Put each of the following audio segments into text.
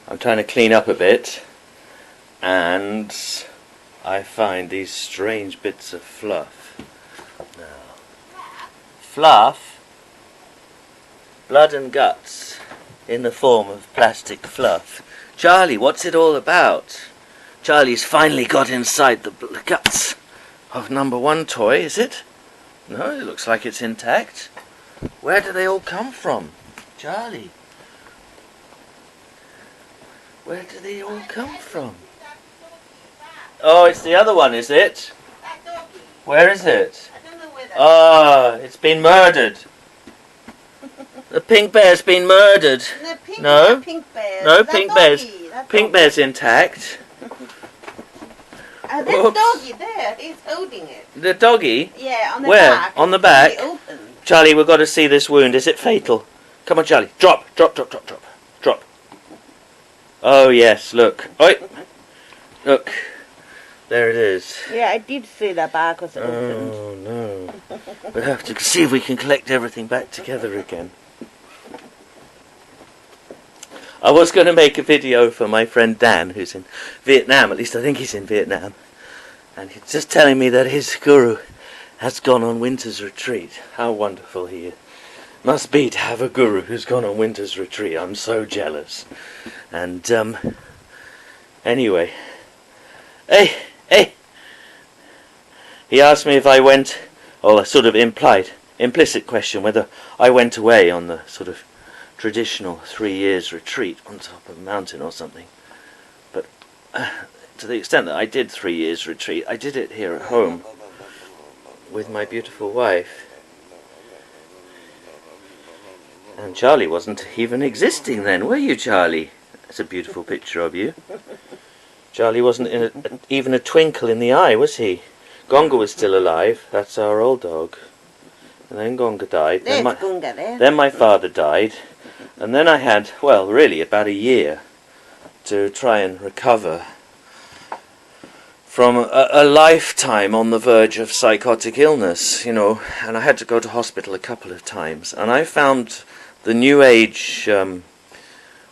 I'm trying to clean up a bit, and I find these strange bits of fluff. Now, fluff, blood and guts in the form of plastic fluff. Charlie, what's it all about? Charlie's finally got inside the guts of number one toy, is it? No, it looks like it's intact. Where do they all come from? Charlie, where do they all come from? Oh, it's the other one, is it? Where is it? I don't know where that Ah, it's been murdered. The pink bear's been murdered. No, pink bear. no, That pink doggy, bear's that pink doggy. bear's intact. This Oops. doggy there, he's holding it. The doggy? Yeah, on the Where? back. On the It's back? fully open. Charlie, we've got to see this wound. Is it fatal? Come on, Charlie. Drop, drop, drop, drop, drop, drop. Oh yes, look. Oi. Look. There it is. Yeah, I did see the back was open. Oh no. We'll have to see if we can collect everything back together again. I was going to make a video for my friend Dan, who's in Vietnam. At least I think he's in Vietnam. And he's just telling me that his guru has gone on winter's retreat. How wonderful he must be to have a guru who's gone on winter's retreat. I'm so jealous. And anyway, hey, he asked me if I went, or a sort of implicit question, whether I went away on the sort of traditional 3 years retreat on top of a mountain or something. But to the extent that I did 3 years retreat, I did it here at home with my beautiful wife. And Charlie wasn't even existing then, were you, Charlie? That's a beautiful picture of you. Charlie wasn't even a twinkle in the eye, was he? Gonga was still alive. That's our old dog. And then Gonga died. There's Gunga there. Then my father died. And then I had, well, really about a year to try and recover from a lifetime on the verge of psychotic illness, you know, and I had to go to hospital a couple of times. And I found the New Age,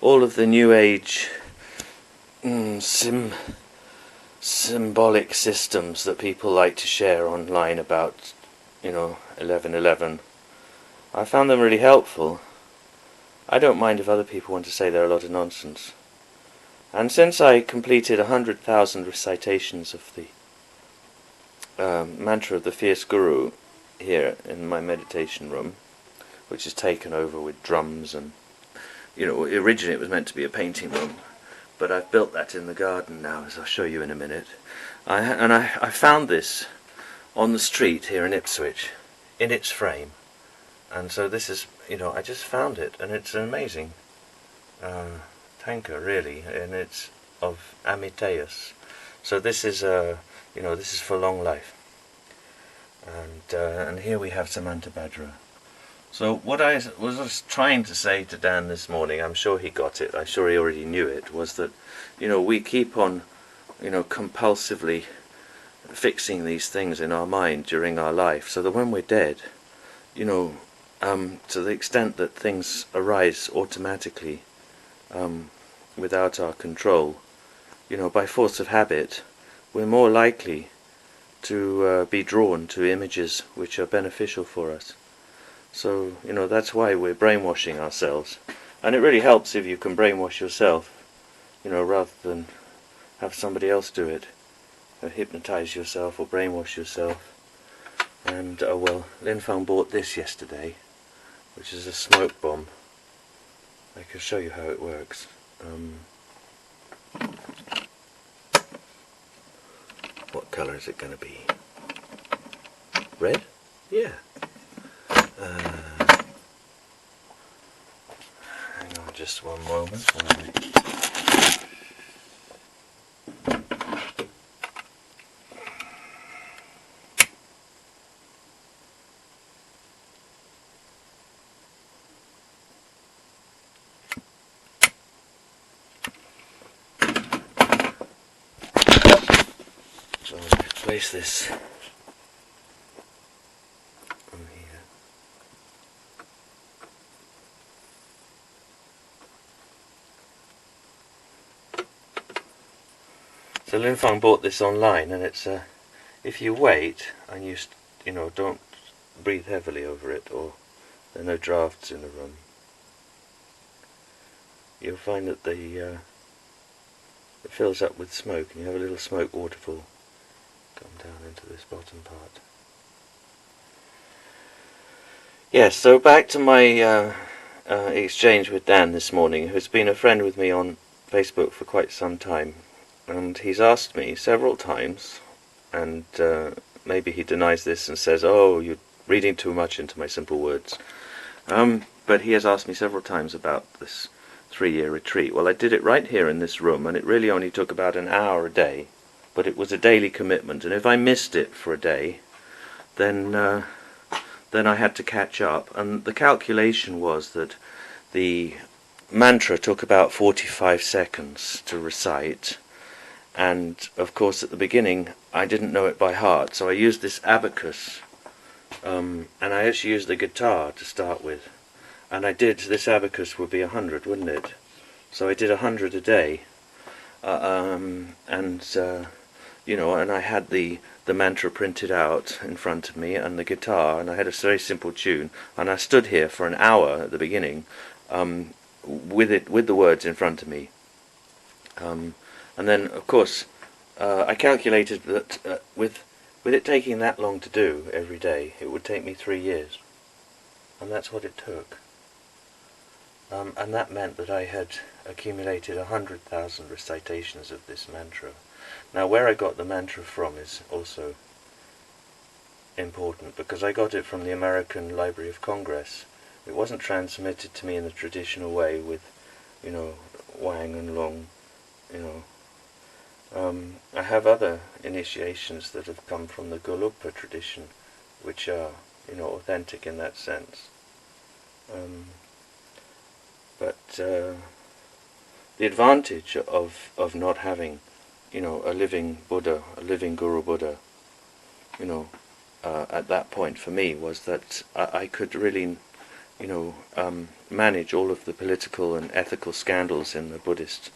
all of the New Age symbolic systems that people like to share online about, 11/11. I found them really helpful. I don't mind if other people want to say they're a lot of nonsense. And since I completed 100,000 recitations of the mantra of the Fierce Guru here in my meditation room, which is taken over with drums and, originally it was meant to be a painting room, but I've built that in the garden now, as I'll show you in a minute. I found this on the street here in Ipswich, in its frame. And so this is, I just found it, and it's an amazing tanker, really, and it's of Amiteus. So this is, this is for long life. And here we have Samantabhadra. So what I was trying to say to Dan this morning, I'm sure he got it, I'm sure he already knew it, was that, we keep on, compulsively fixing these things in our mind during our life, so that when we're dead, to the extent that things arise automatically without our control, by force of habit, we're more likely to be drawn to images which are beneficial for us. So, that's why we're brainwashing ourselves. And it really helps if you can brainwash yourself, rather than have somebody else do it. Hypnotize yourself or brainwash yourself. And, Lin Feng bought this yesterday, which is a smoke bomb. I can show you how it works. What colour is it going to be? Red? Yeah. Hang on just one moment. So I'm going to place this on here. So Linfeng bought this online, and it's if you wait and you know, don't breathe heavily over it, or there are no drafts in the room, you'll find that it fills up with smoke, and you have a little smoke waterfall come down into this bottom part. Yes, so back to my exchange with Dan this morning, who's been a friend with me on Facebook for quite some time, and he's asked me several times, and maybe he denies this and says, "Oh, you're reading too much into my simple words," but he has asked me several times about this 3-year retreat. Well, I did it right here in this room, and it really only took about an hour a day, but it was a daily commitment, and if I missed it for a day, then I had to catch up, and the calculation was that the mantra took about 45 seconds to recite, and of course at the beginning I didn't know it by heart, so I used this abacus, and I actually used the guitar to start with, and this abacus would be 100, wouldn't it? So I did 100 a day, you know, and I had the mantra printed out in front of me, and the guitar, and I had a very simple tune, and I stood here for an hour at the beginning, with the words in front of me, and then of course I calculated that with it taking that long to do every day, it would take me 3 years, and that's what it took, and that meant that I had accumulated 100,000 recitations of this mantra. Now, where I got the mantra from is also important, because I got it from the American Library of Congress. It wasn't transmitted to me in the traditional way with, you know, Wang and Long, you know. I have other initiations that have come from the Gelugpa tradition, which are, you know, authentic in that sense. But the advantage of not having, you know, a living Buddha, a living Guru Buddha, you know, at that point for me was that I could really, you know, manage all of the political and ethical scandals in the Buddhist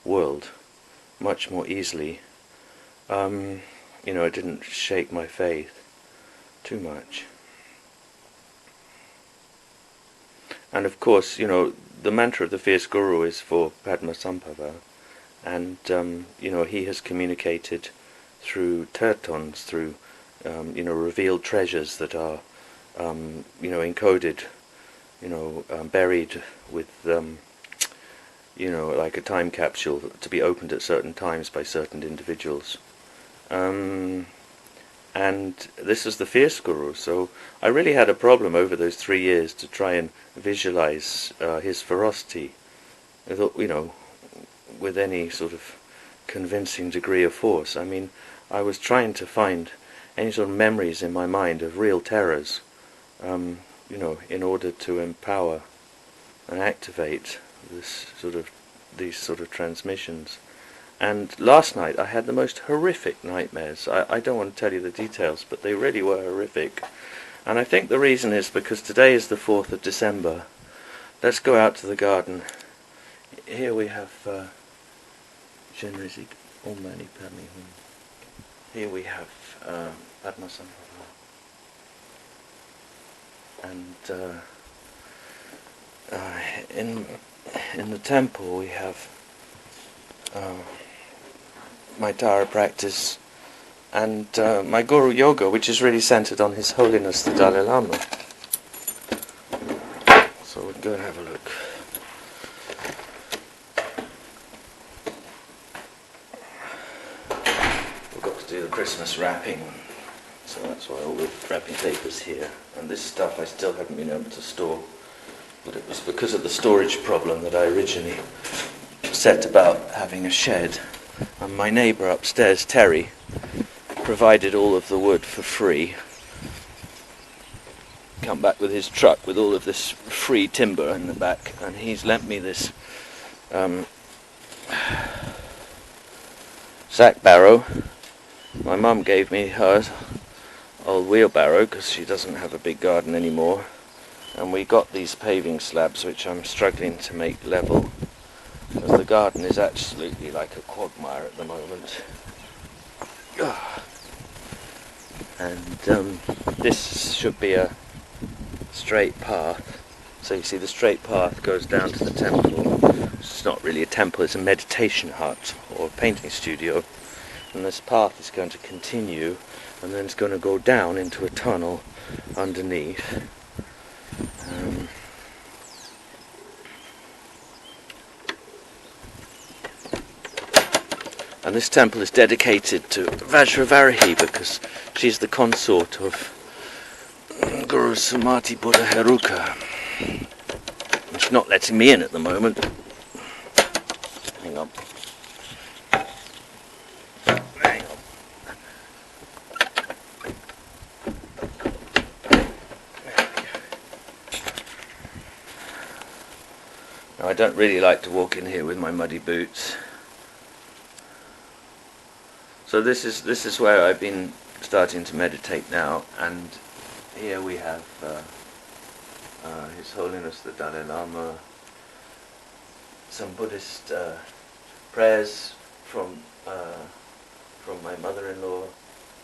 world much more easily. You know, it didn't shake my faith too much. And of course, you know, the mantra of the fierce Guru is for Padmasambhava, and you know, he has communicated through tertons, through you know, revealed treasures that are you know, encoded, you know, buried with you know, like a time capsule to be opened at certain times by certain individuals. And this is the fierce Guru, so I really had a problem over those 3 years to try and visualize his ferocity, you know, with any sort of convincing degree of force. I mean, I was trying to find any sort of memories in my mind of real terrors, you know, in order to empower and activate these sort of transmissions. And last night I had the most horrific nightmares. I don't want to tell you the details, but they really were horrific. And I think the reason is because today is the 4th of December. Let's go out to the garden. Here we have Shenrizik Om Mani Padme Hum. Here we have Padmasambhava. And in the temple we have my Tara practice and my Guru Yoga, which is really centered on His Holiness the Dalai Lama. So we'll go and have a look. We've got to do the Christmas wrapping, so that's why all the wrapping paper's here. And this stuff I still haven't been able to store, but it was because of the storage problem that I originally set about having a shed. And my neighbour upstairs, Terry, provided all of the wood for free. Come back with his truck with all of this free timber in the back, and he's lent me this sack barrow. My mum gave me her old wheelbarrow because she doesn't have a big garden anymore, and we got these paving slabs which I'm struggling to make level. as the garden is absolutely like a quagmire at the moment. And this should be a straight path. So you see the straight path goes down to the temple. It's not really a temple, it's a meditation hut or a painting studio. And this path is going to continue, and then it's going to go down into a tunnel underneath. And this temple is dedicated to Vajravarahi because she's the consort of Guru Samadhi Buddha Heruka. She's not letting me in at the moment. Hang on. Hang on. Now I don't really like to walk in here with my muddy boots. So this is where I've been starting to meditate now, and here we have His Holiness the Dalai Lama, some Buddhist prayers from my mother-in-law,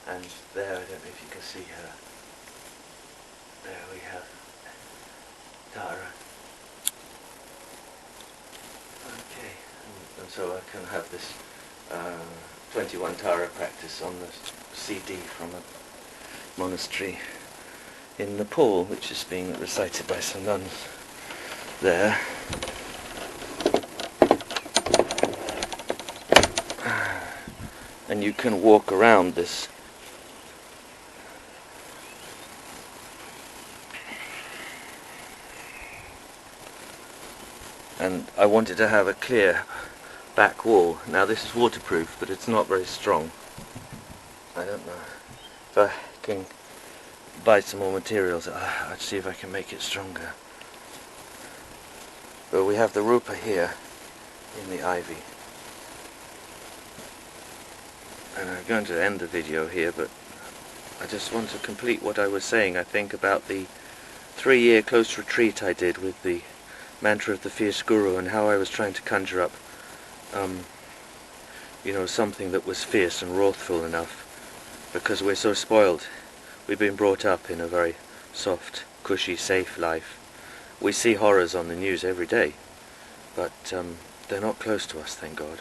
and there, I don't know if you can see her, there we have Tara. Okay, and so I can have this 21 Tara practice on the CD from a monastery in Nepal, which is being recited by some nuns there. And you can walk around this. And I wanted to have a clear back wall. Now this is waterproof, but it's not very strong. I don't know if I can buy some more materials. I'll see if I can make it stronger. But we have the rupa here in the ivy. And I'm going to end the video here, but I just want to complete what I was saying, I think, about the 3-year close retreat I did with the mantra of the fierce guru, and how I was trying to conjure up something that was fierce and wrathful enough, because we're so spoiled. We've been brought up in a very soft, cushy, safe life. We see horrors on the news every day, but they're not close to us, thank God.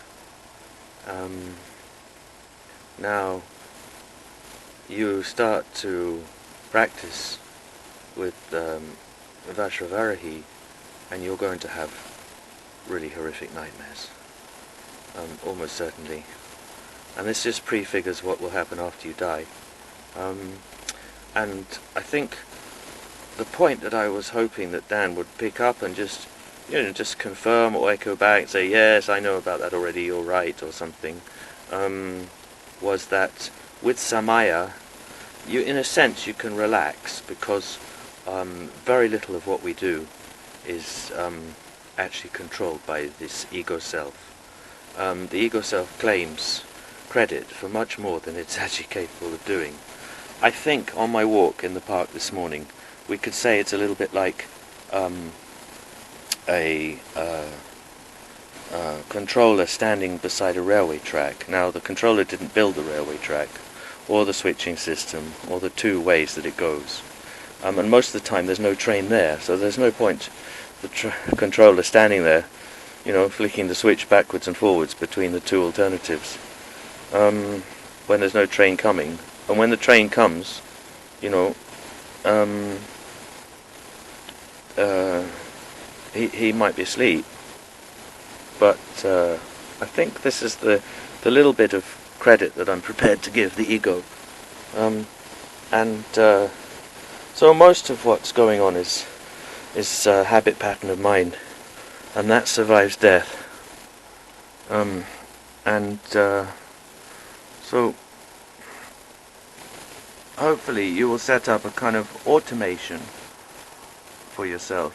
Now you start to practice with Vajravarahi, and you're going to have really horrific nightmares. Almost certainly. And this just prefigures what will happen after you die. And I think the point that I was hoping that Dan would pick up and just confirm or echo back, say, yes, I know about that already, you're right, or something, was that with Samaya, in a sense you can relax, because very little of what we do is actually controlled by this ego self. The ego self claims credit for much more than it's actually capable of doing. I think on my walk in the park this morning, we could say it's a little bit like a controller standing beside a railway track. Now, the controller didn't build the railway track, or the switching system, or the 2 ways that it goes. And most of the time there's no train there, so there's no point the controller standing there, flicking the switch backwards and forwards between the 2 alternatives, when there's no train coming. And when the train comes, he might be asleep. But I think this is the little bit of credit that I'm prepared to give the ego. So most of what's going on is a habit pattern of mind, and that survives death. So hopefully you will set up a kind of automation for yourself,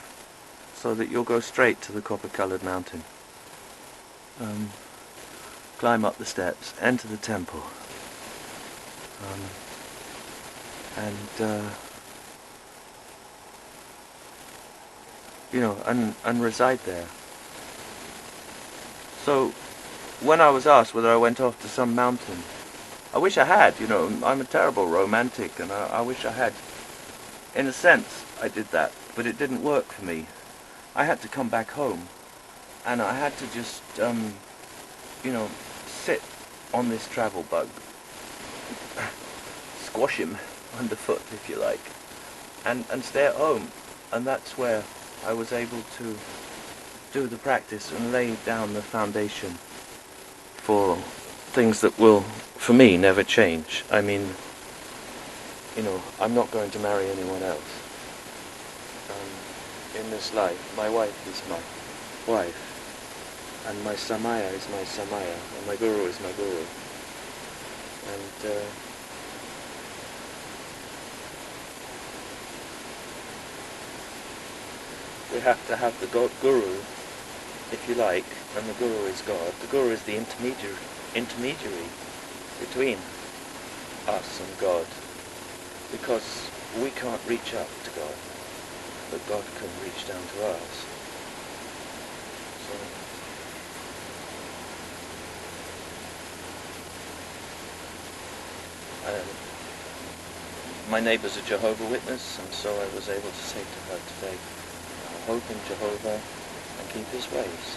so that you'll go straight to the copper-coloured mountain, climb up the steps, enter the temple, and reside there. So, when I was asked whether I went off to some mountain, I wish I had, you know. I'm a terrible romantic, and I wish I had. In a sense, I did that, but it didn't work for me. I had to come back home, and I had to just, you know, sit on this travel bug, squash him underfoot, if you like, and stay at home. And that's where I was able to do the practice and lay down the foundation for things that will, for me, never change. I mean, you know, I'm not going to marry anyone else. In this life, my wife is my wife, and my Samaya is my Samaya, and my Guru is my Guru. And we have to have the Guru, if you like, and the Guru is God. The Guru is the intermediary between us and God, because we can't reach up to God, but God can reach down to us. So, my neighbour's a Jehovah's Witness, and so I was able to say to her today, hope in Jehovah and keep his ways.